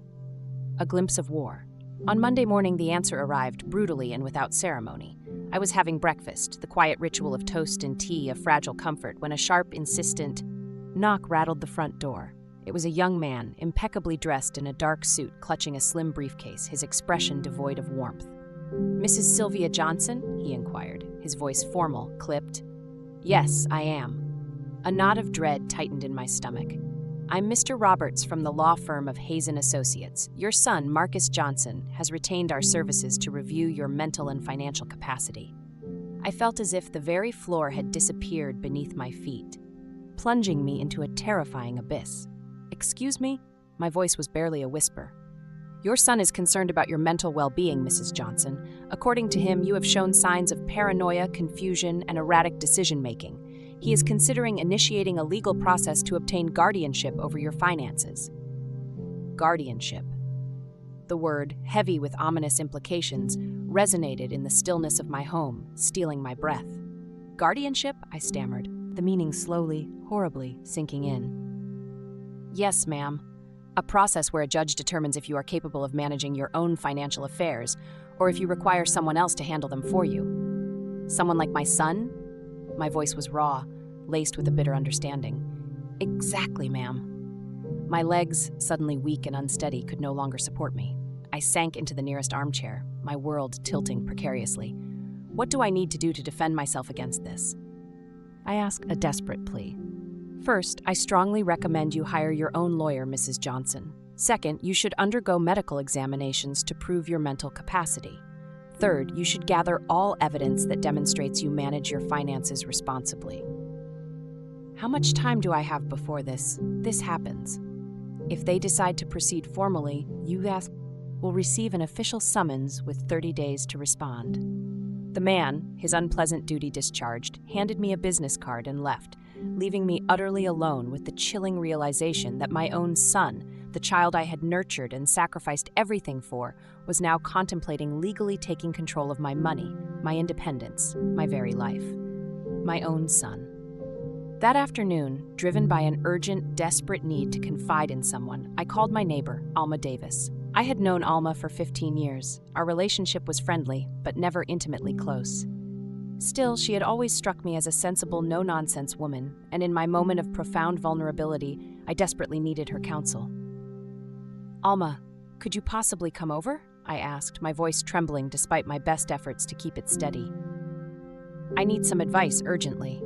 A glimpse of war. On Monday morning, the answer arrived brutally and without ceremony. I was having breakfast, the quiet ritual of toast and tea, a fragile comfort, when a sharp, insistent knock rattled the front door. It was a young man, impeccably dressed in a dark suit, clutching a slim briefcase, his expression devoid of warmth. "Mrs. Sylvia Johnson?" he inquired, his voice formal, clipped. "Yes, I am." A knot of dread tightened in my stomach. "I'm Mr. Roberts from the law firm of Hazen Associates. Your son, Marcus Johnson, has retained our services to review your mental and financial capacity." I felt as if the very floor had disappeared beneath my feet, plunging me into a terrifying abyss. "Excuse me?" My voice was barely a whisper. "Your son is concerned about your mental well-being, Mrs. Johnson. According to him, you have shown signs of paranoia, confusion, and erratic decision-making. He is considering initiating a legal process to obtain guardianship over your finances." Guardianship. The word, heavy with ominous implications, resonated in the stillness of my home, stealing my breath. "Guardianship?" I stammered, the meaning slowly, horribly sinking in. "Yes, ma'am. A process where a judge determines if you are capable of managing your own financial affairs, or if you require someone else to handle them for you." "Someone like my son?" My voice was raw, laced with a bitter understanding. "Exactly, ma'am." My legs, suddenly weak and unsteady, could no longer support me. I sank into the nearest armchair, my world tilting precariously. What do I need to do to defend myself against this? I asked a desperate plea. "First, I strongly recommend you hire your own lawyer, Mrs. Johnson. Second, you should undergo medical examinations to prove your mental capacity. Third, you should gather all evidence that demonstrates you manage your finances responsibly." How much time do I have before this happens? If they decide to proceed formally, you will receive an official summons with 30 days to respond. The man, his unpleasant duty discharged, handed me a business card and left, leaving me utterly alone with the chilling realization that my own son, the child I had nurtured and sacrificed everything for, was now contemplating legally taking control of my money, my independence, my very life. My own son. That afternoon, driven by an urgent, desperate need to confide in someone, I called my neighbor, Alma Davis. I had known Alma for 15 years. Our relationship was friendly, but never intimately close. Still, she had always struck me as a sensible, no-nonsense woman, and in my moment of profound vulnerability, I desperately needed her counsel. "Alma, could you possibly come over?" I asked, my voice trembling despite my best efforts to keep it steady. "I need some advice urgently."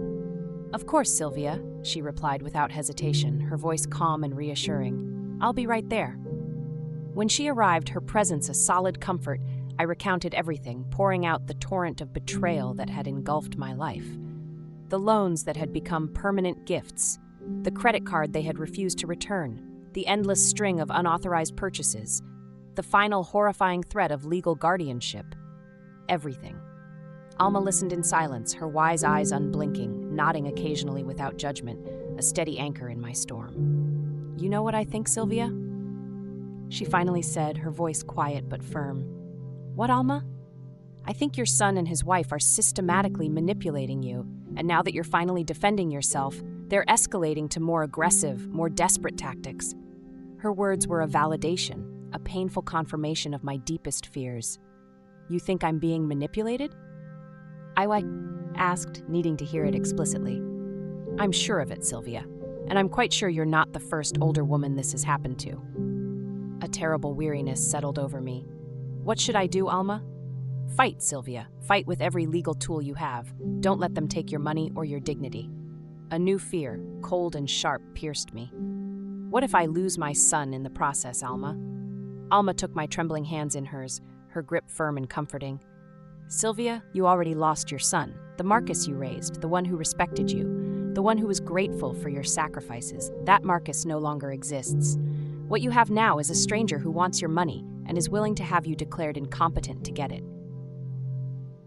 "Of course, Sylvia," she replied without hesitation, her voice calm and reassuring. "I'll be right there." When she arrived, her presence a solid comfort, I recounted everything, pouring out the torrent of betrayal that had engulfed my life. The loans that had become permanent gifts, the credit card they had refused to return, the endless string of unauthorized purchases, the final horrifying threat of legal guardianship. Everything. Alma listened in silence, her wise eyes unblinking, nodding occasionally without judgment, a steady anchor in my storm. "You know what I think, Sylvia?" She finally said, her voice quiet but firm. "What, Alma?" "I think your son and his wife are systematically manipulating you, and now that you're finally defending yourself, they're escalating to more aggressive, more desperate tactics." Her words were a validation, a painful confirmation of my deepest fears. "You think I'm being manipulated?" I asked, needing to hear it explicitly. "I'm sure of it, Sylvia, and I'm quite sure you're not the first older woman this has happened to." A terrible weariness settled over me. "What should I do, Alma?" "Fight, Sylvia. Fight with every legal tool you have. Don't let them take your money or your dignity." A new fear, cold and sharp, pierced me. "What if I lose my son in the process, Alma?" Alma took my trembling hands in hers, her grip firm and comforting. "Sylvia, you already lost your son, the Marcus you raised, the one who respected you, the one who was grateful for your sacrifices. That Marcus no longer exists. What you have now is a stranger who wants your money and is willing to have you declared incompetent to get it."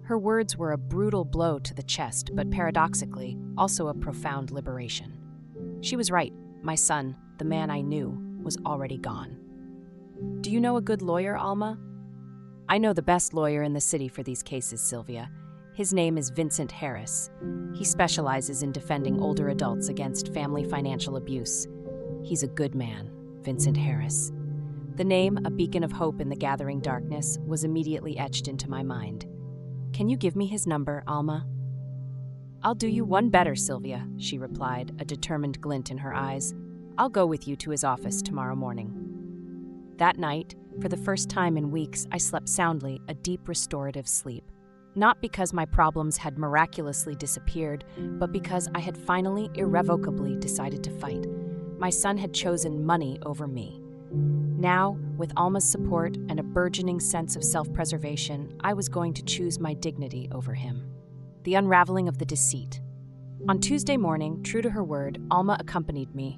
Her words were a brutal blow to the chest, but paradoxically, also a profound liberation. She was right. My son, the man I knew, was already gone. "Do you know a good lawyer, Alma?" "I know the best lawyer in the city for these cases, Sylvia. His name is Vincent Harris. He specializes in defending older adults against family financial abuse. He's a good man, Vincent Harris. The name, a beacon of hope in the gathering darkness, was immediately etched into my mind. Can you give me his number, Alma? I'll do you one better, Sylvia, she replied, a determined glint in her eyes. I'll go with you to his office tomorrow morning. That night, for the first time in weeks, I slept soundly, a deep restorative sleep. Not because my problems had miraculously disappeared, but because I had finally, irrevocably decided to fight. My son had chosen money over me. Now, with Alma's support and a burgeoning sense of self-preservation, I was going to choose my dignity over him. The unraveling of the deceit. On Tuesday morning, true to her word, Alma accompanied me